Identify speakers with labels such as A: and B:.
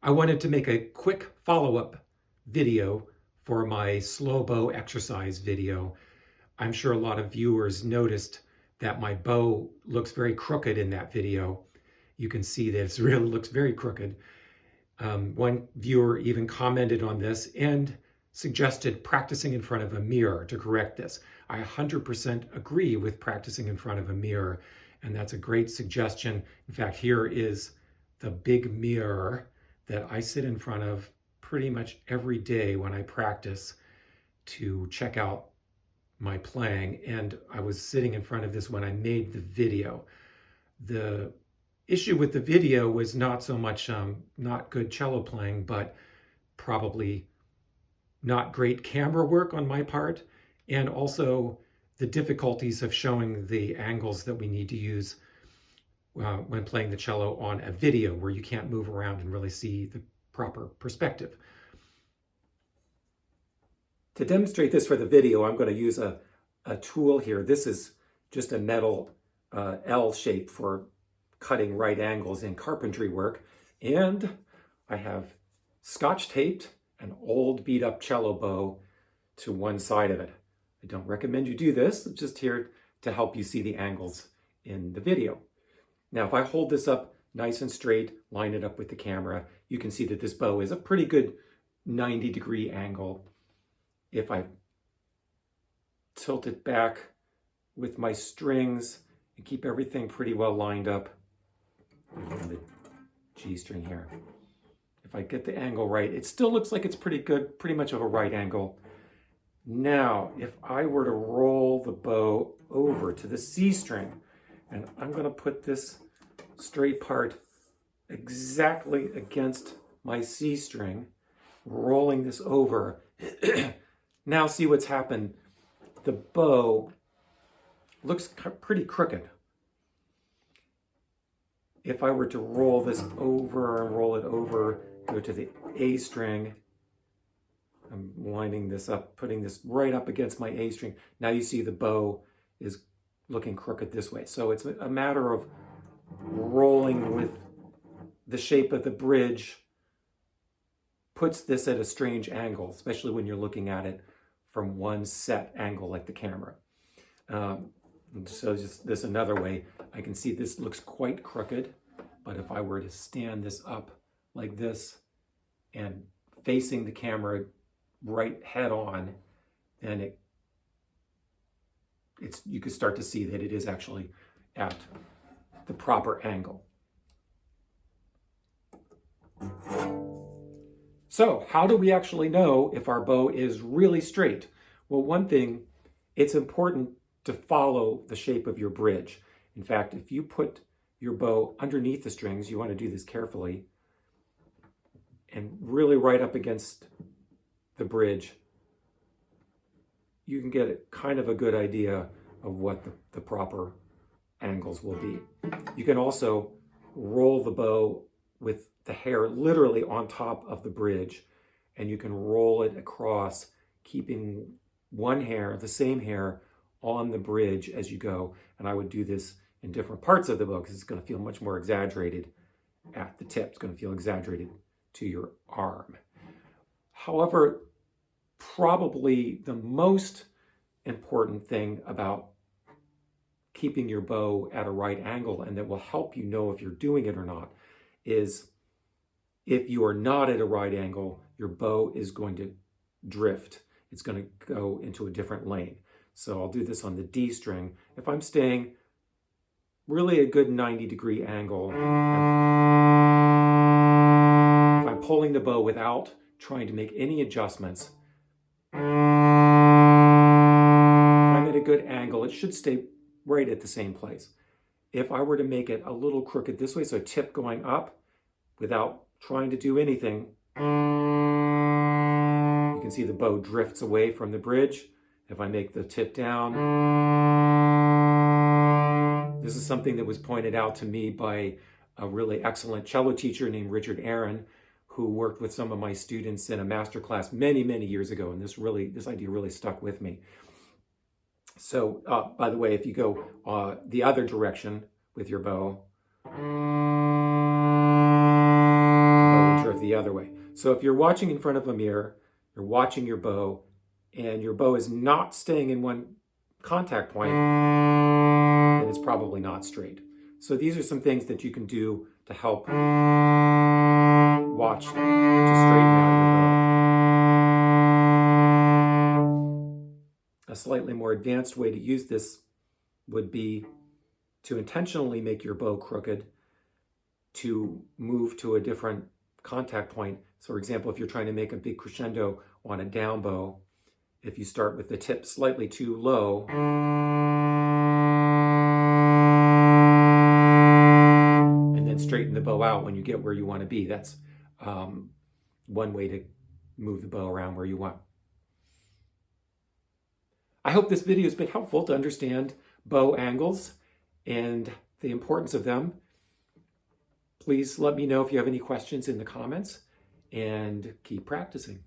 A: I wanted to make a quick follow-up video for my slow bow exercise video. I'm sure a lot of viewers noticed that my bow looks very crooked in that video. You can see that it really looks very crooked. One viewer even commented on this and suggested practicing in front of a mirror to correct this. I 100% agree with practicing in front of a mirror, and that's a great suggestion. In fact, here is the big mirror that I sit in front of pretty much every day when I practice to check out my playing. And I was sitting in front of this when I made the video. The issue with the video was not so much not good cello playing, but probably not great camera work on my part, and also the difficulties of showing the angles that we need to use when playing the cello on a video where you can't move around and really see the proper perspective. To demonstrate this for the video, I'm going to use a tool here. This is just a metal L shape for cutting right angles in carpentry work. And I have scotch taped an old beat up cello bow to one side of it. I don't recommend you do this. I'm just here to help you see the angles in the video. Now, if I hold this up nice and straight, line it up with the camera, you can see that this bow is a pretty good 90-degree angle. If I tilt it back with my strings and keep everything pretty well lined up, on the G string here. If I get the angle right, it still looks like it's pretty good, pretty much of a right angle. Now, if I were to roll the bow over to the C string, and I'm going to put this straight part exactly against my C string, rolling this over. Now see what's happened. The bow looks pretty crooked. If I were to roll this over and roll it over, go to the A string, I'm winding this up, putting this right up against my A string. Now you see the bow is looking crooked this way. So it's a matter of rolling with the shape of the bridge, puts this at a strange angle, especially when you're looking at it from one set angle like the camera. So just this another way, I can see this looks quite crooked, but if I were to stand this up like this and facing the camera right head on, then you could start to see that it is actually at the proper angle. So how do we actually know if our bow is really straight? Well, one thing, it's important to follow the shape of your bridge. In fact, if you put your bow underneath the strings, you want to do this carefully, and really right up against the bridge, you can get kind of a good idea of what the proper angles will be. You can also roll the bow with the hair literally on top of the bridge, and you can roll it across, keeping one hair, the same hair, on the bridge as you go. And I would do this in different parts of the bow because it's going to feel much more exaggerated at the tip. It's going to feel exaggerated to your arm. However, probably the most important thing about keeping your bow at a right angle, and that will help you know if you're doing it or not, is if you are not at a right angle, your bow is going to drift. It's going to go into a different lane. So I'll do this on the D string. If I'm staying really a good 90-degree angle, if I'm pulling the bow without trying to make any adjustments, if I'm at a good angle, it should stay right at the same place. If I were to make it a little crooked this way, so tip going up without trying to do anything, you can see the bow drifts away from the bridge. If I make the tip down, this is something that was pointed out to me by a really excellent cello teacher named Richard Aaron, who worked with some of my students in a master class many, many years ago. And this idea really stuck with me. So, by the way, if you go the other direction with your bow, or the So if you're watching in front of a mirror, you're watching your bow, and your bow is not staying in one contact point, then it's probably not straight. So these are some things that you can do to help watch to straighten out your bow. A slightly more advanced way to use this would be to intentionally make your bow crooked to move to a different contact point. So for example, if you're trying to make a big crescendo on a down bow, if you start with the tip slightly too low, and then straighten the bow out when you get where you want to be, that's one way to move the bow around where you want. I hope this video has been helpful to understand bow angles and the importance of them. Please let me know if you have any questions in the comments, and keep practicing.